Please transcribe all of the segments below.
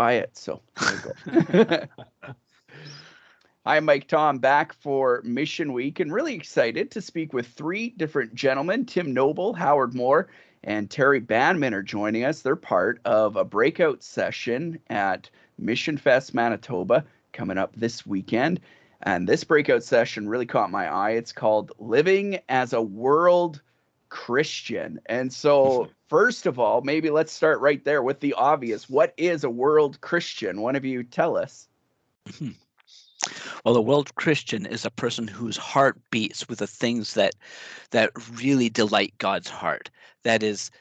buy it. So there you go. Hi, Mike Tom, back for Mission Week, and really excited to speak with three different gentlemen. Tim Noble, Howard Moore, and Terry Banman are joining us. They're part of a breakout session at MIssionfest, Manitoba, coming up this weekend. And this breakout session really caught my eye. It's called Living as a World Christian. And so, first of all, maybe let's start right there with the obvious. What is a world Christian? One of you tell us. Well, a world Christian is a person whose heart beats with the things that really delight God's heart. That is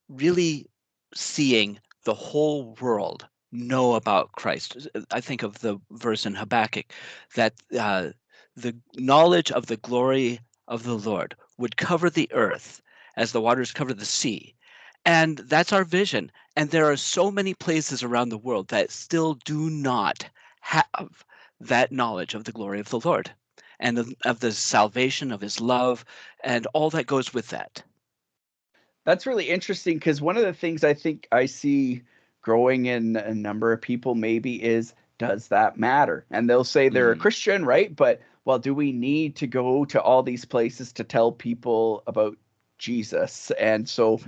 really seeing the whole world know about Christ. I think of the verse in Habakkuk that the knowledge of the glory of the Lord would cover the earth as the waters cover the sea. And that's our vision. And there are so many places around the world that still do not have that knowledge of the glory of the Lord and of the salvation of his love and all that goes with that. That's really interesting because one of the things I think I see growing in a number of people maybe is, does that matter? And they'll say they're a Christian, right? But well, do we need to go to all these places to tell people about Jesus? And so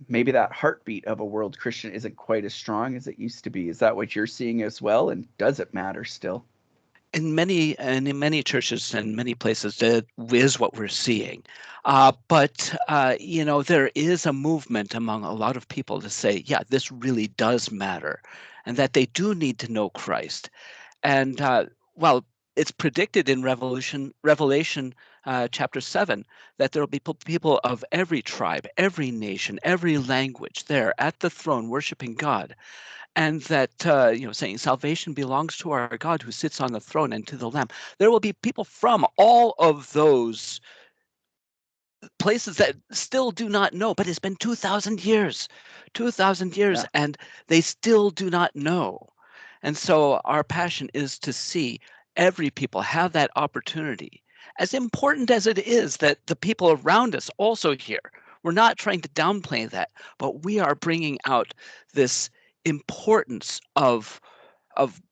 maybe that heartbeat of a world Christian isn't quite as strong as it used to be. Is that what you're seeing as well? And does it matter still? In many churches and many places, that is what we're seeing. But there is a movement among a lot of people to say, yeah, this really does matter, and that they do need to know Christ. And well, it's predicted in Revelation chapter 7 that there will be people of every tribe, every nation, every language there at the throne worshiping God, and that saying salvation belongs to our God who sits on the throne and to the Lamb. There will be people from all of those places that still do not know, but it's been 2,000 years, 2,000 years, Yeah. and they still do not know. And so our passion is to see every people have that opportunity, as important as it is that the people around us also hear. We're not trying to downplay that, but we are bringing out this importance of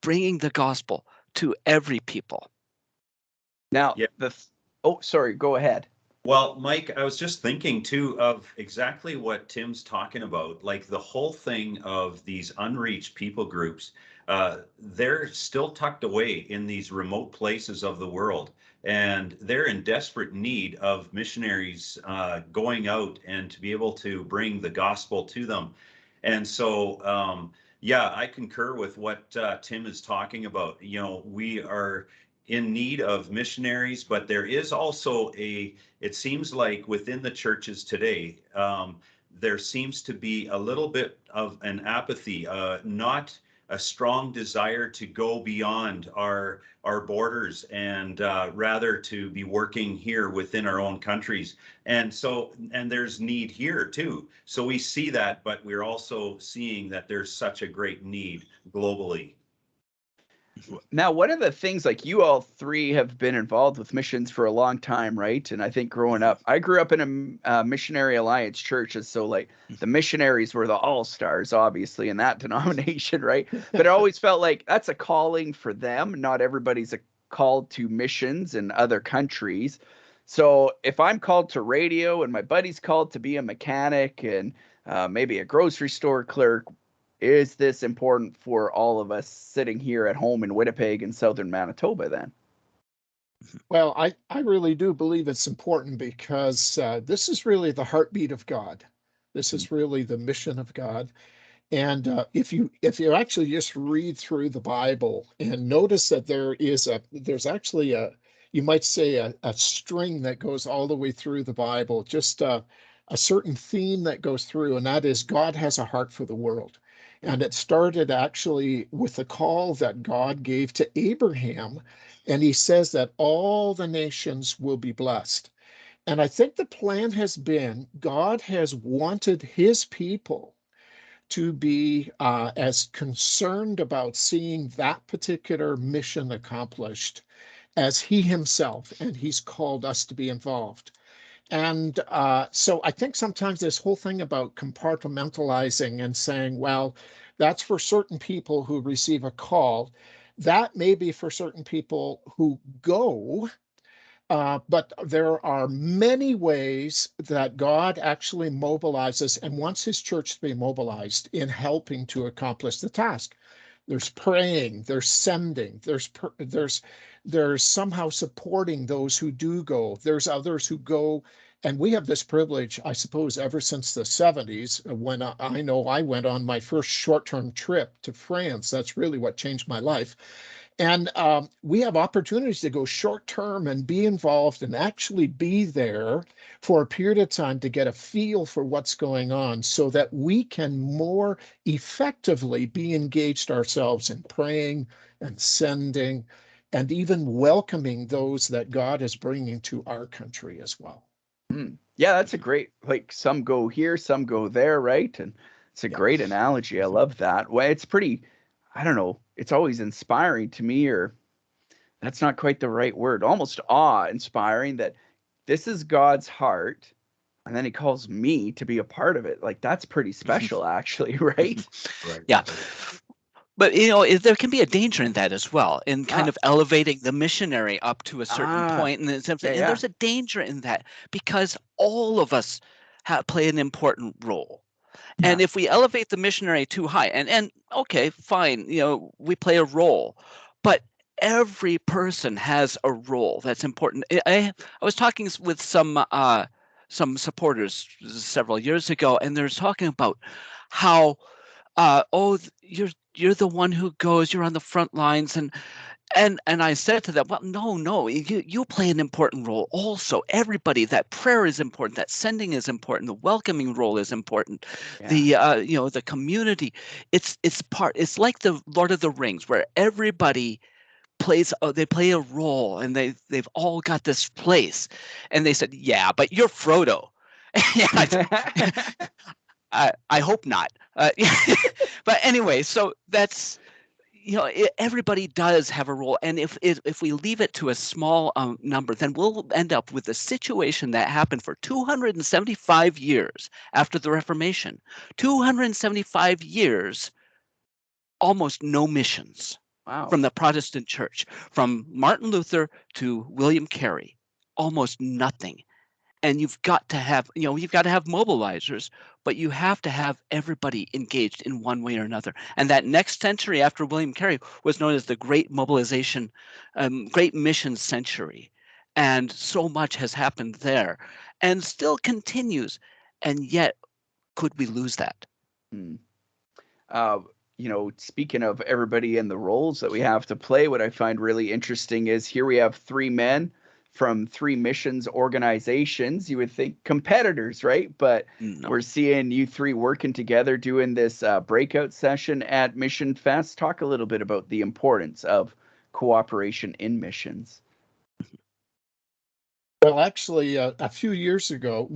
bringing the gospel to every people. Now, Yeah. oh, sorry, go ahead. Well, Mike, I was just thinking too of exactly what Tim's talking about. Like the whole thing of these unreached people groups, they're still tucked away in these remote places of the world. And they're in desperate need of missionaries going out and to be able to bring the gospel to them. And so, yeah, I concur with what Tim is talking about. You know, we are in need of missionaries, but there is also it seems like within the churches today, there seems to be a little bit of an apathy, not a strong desire to go beyond our borders and rather to be working here within our own countries. And so, and there's need here too. So we see that, but we're also seeing that there's such a great need globally. Now, one of the things, like you all three have been involved with missions for a long time, right? And I think growing up, I grew up in a missionary alliance church, and so like the missionaries were the all stars, obviously, in that denomination, right? But I always felt like that's a calling for them. Not everybody's called to missions in other countries. So if I'm called to radio and my buddy's called to be a mechanic and maybe a grocery store clerk, is this important for all of us sitting here at home in Winnipeg and southern Manitoba then? Well, I really do believe it's important because this is really the heartbeat of God. This is really the mission of God. And if you actually just read through the Bible and notice that there's actually you might say a string that goes all the way through the Bible, just a certain theme that goes through, and that is God has a heart for the world. And it started actually with the call that God gave to Abraham, and he says that all the nations will be blessed. And I think the plan has been God has wanted his people to be as concerned about seeing that particular mission accomplished as he himself, and he's called us to be involved. And so I think sometimes this whole thing about compartmentalizing and saying, well, That's for certain people who receive a call. That may be for certain people who go, but there are many ways that God actually mobilizes and wants his church to be mobilized in helping to accomplish the task. There's praying, there's sending, there's somehow supporting those who do go. There's others who go, and we have this privilege, I suppose, ever since the 70s, when I know I went on my first short-term trip to France. That's really what changed my life. And we have opportunities to go short term and be involved and actually be there for a period of time to get a feel for what's going on so that we can more effectively be engaged ourselves in praying and sending and even welcoming those that God is bringing to our country as well. Yeah, that's a great, like, some go here, some go there, right? And it's a great analogy. I love that. Well, it's pretty, I don't know, it's always inspiring to me, or that's not quite the right word, almost awe-inspiring that this is God's heart, and then he calls me to be a part of it. Like, that's pretty special, actually, right? Right. Yeah. But there can be a danger in that as well, in kind of elevating the missionary up to a certain point, and there's a danger in that because all of us play an important role. And if we elevate the missionary too high, and okay, fine, we play a role, but every person has a role that's important. I was talking with some supporters several years ago, and they're talking about how you're the one who goes, you're on the front lines, and I said to them, well, no, you play an important role also. Everybody, that prayer is important, that sending is important, the welcoming role is important. The the community, it's like the Lord of the Rings, where everybody they play a role, and they've all got this place. And they said, yeah, but you're Frodo. I hope not. But anyway, so that's, everybody does have a role, and if we leave it to a small number, then we'll end up with a situation that happened for 275 years after the Reformation. 275 years, almost no missions. Wow. From the Protestant Church, from Martin Luther to William Carey, almost nothing. And you've got to have mobilizers, but you have to have everybody engaged in one way or another. And that next century after William Carey was known as the Great Mobilization, Great Mission Century. And so much has happened there and still continues. And yet, could we lose that? Speaking of everybody and the roles that we have to play, what I find really interesting is here we have three men from three missions organizations. You would think competitors, right? But we're seeing you three working together doing this breakout session at MIssionfest. Talk a little bit about the importance of cooperation in missions. Well, actually, a few years ago,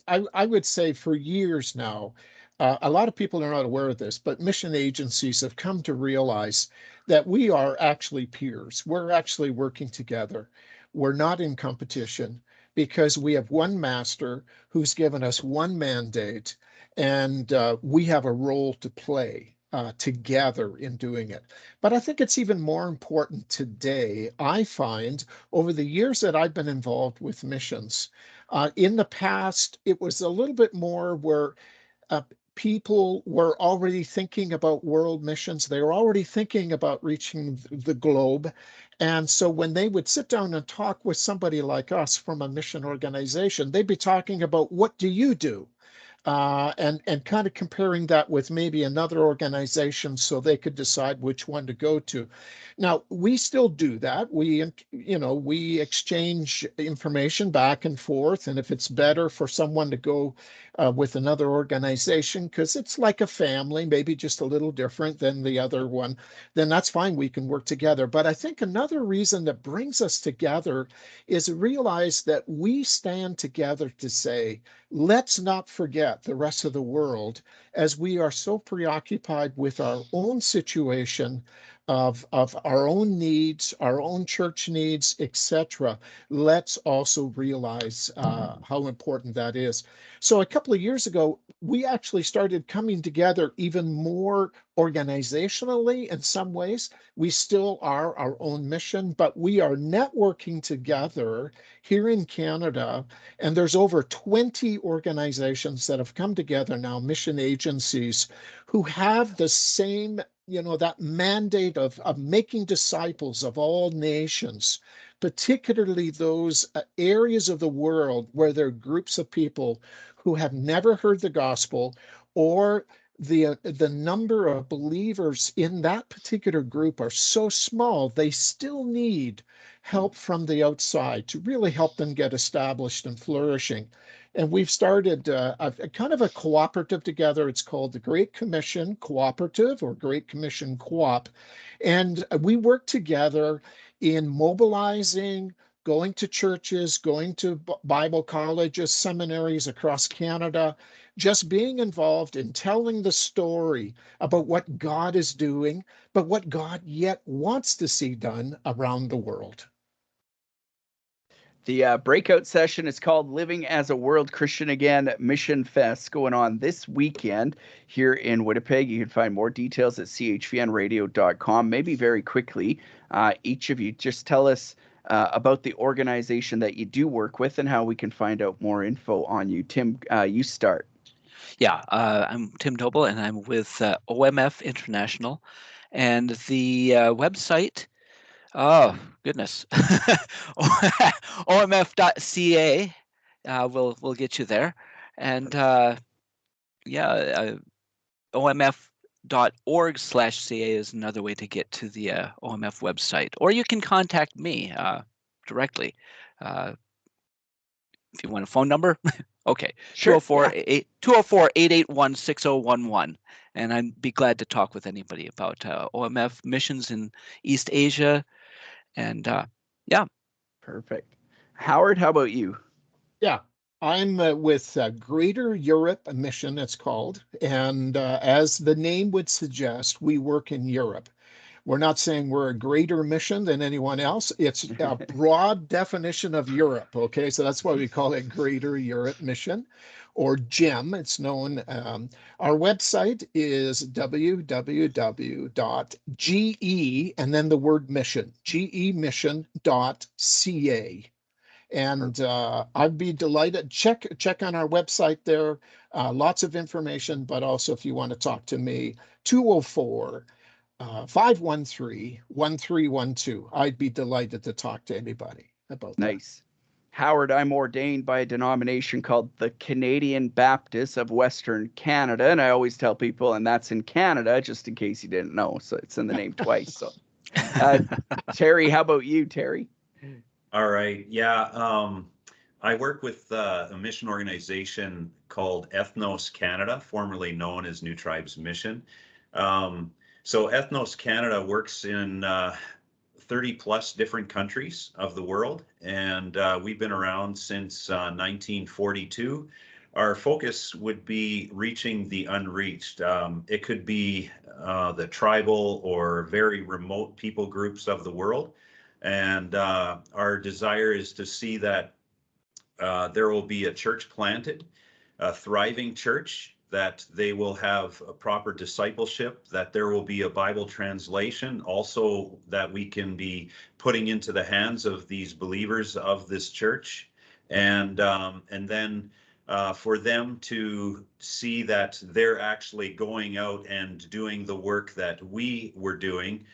I would say for years now, a lot of people are not aware of this, but mission agencies have come to realize that we are actually peers. We're actually working together. We're not in competition because we have one master who's given us one mandate, and we have a role to play together in doing it. But I think it's even more important today, I find, over the years that I've been involved with missions. In the past, it was a little bit more where people were already thinking about world missions. They were already thinking about reaching the globe. And so when they would sit down and talk with somebody like us from a mission organization, they'd be talking about, what do you do? And kind of comparing that with maybe another organization so they could decide which one to go to. Now, we still do that. We exchange information back and forth, and if it's better for someone to go with another organization, because it's like a family, maybe just a little different than the other one, then that's fine. We can work together. But I think another reason that brings us together is realize that we stand together to say, let's not forget the rest of the world, as we are so preoccupied with our own situation of our own needs, our own church needs, etc. Let's also realize how important that is. So a couple of years ago, we actually started coming together even more organizationally in some ways. We still are our own mission, but we are networking together here in Canada. And there's over 20 organizations that have come together now, mission agencies, who have the same, that mandate of making disciples of all nations, particularly those areas of the world where there are groups of people who have never heard the gospel, or the number of believers in that particular group are so small, they still need help from the outside to really help them get established and flourishing. And we've started a kind of a cooperative together. It's called the Great Commission Cooperative, or Great Commission Co-op. And we work together in mobilizing, going to churches, going to Bible colleges, seminaries across Canada, just being involved in telling the story about what God is doing, but what God yet wants to see done around the world. The breakout session is called Living as a World Christian Again MissionFest, going on this weekend here in Winnipeg. You can find more details at chvnradio.com. Maybe very quickly, each of you just tell us about the organization that you do work with and how we can find out more info on you. Tim, you start. Yeah, I'm Tim Doble, and I'm with OMF International. And the website, oh, goodness, omf.ca will get you there. And omf.org/ca is another way to get to the OMF website. Or you can contact me directly. If you want a phone number, okay, Sure. 204-881-6011. And I'd be glad to talk with anybody about OMF missions in East Asia. And yeah. Perfect. Howard, how about you? Yeah, I'm with Greater Europe Mission, it's called. And as the name would suggest, we work in Europe. We're not saying we're a greater mission than anyone else. It's a broad definition of Europe. Okay, so that's why we call it Greater Europe Mission, or GEM. It's known. Our website is www.ge and then the word mission, gemission.ca. And I'd be delighted. Check on our website there. Lots of information, but also if you want to talk to me, 204 513-1312. I'd be delighted to talk to anybody about that. Nice. Howard, I'm ordained by a denomination called the Canadian Baptists of Western Canada, and I always tell people, and that's in Canada, just in case you didn't know, so it's in the name twice. So, Terry, how about you, Terry? All right. Yeah. I work with a mission organization called Ethnos Canada, formerly known as New Tribes Mission. So Ethnos Canada works in 30 plus different countries of the world, and we've been around since 1942. Our focus would be reaching the unreached. It could be the tribal or very remote people groups of the world. And our desire is to see that there will be a church planted, a thriving church, that they will have a proper discipleship, that there will be a Bible translation, also that we can be putting into the hands of these believers of this church, and then for them to see that they're actually going out and doing the work that we were doing.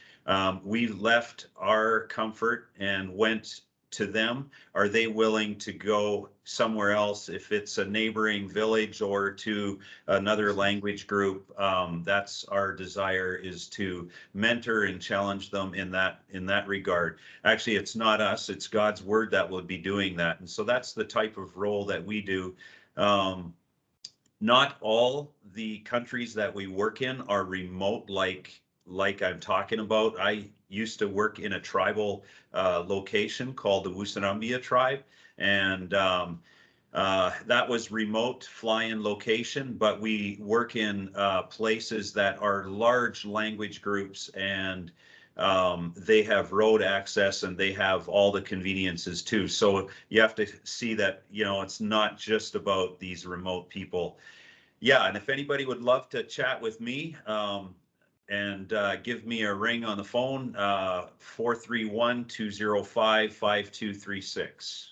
We left our comfort and went to them. Are they willing to go somewhere else, if it's a neighboring village or to another language group? That's our desire, is to mentor and challenge them in that regard. Actually, it's not us, it's God's word that will be doing that. And so that's the type of role that we do. Not all the countries that we work in are remote like I'm talking about. I used to work in a tribal location called the Wusanambia tribe, and that was remote fly-in location, but we work in places that are large language groups, and they have road access and they have all the conveniences too. So you have to see that, it's not just about these remote people. Yeah, and if anybody would love to chat with me, and give me a ring on the phone, 431-205-5236.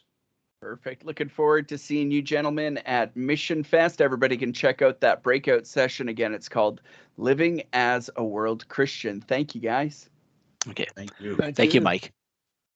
Perfect. Looking forward to seeing you gentlemen at MissionFest. Everybody can check out that breakout session. Again, it's called Living as a World Christian. Thank you, guys. Okay. Thank you. Thank you, Mike.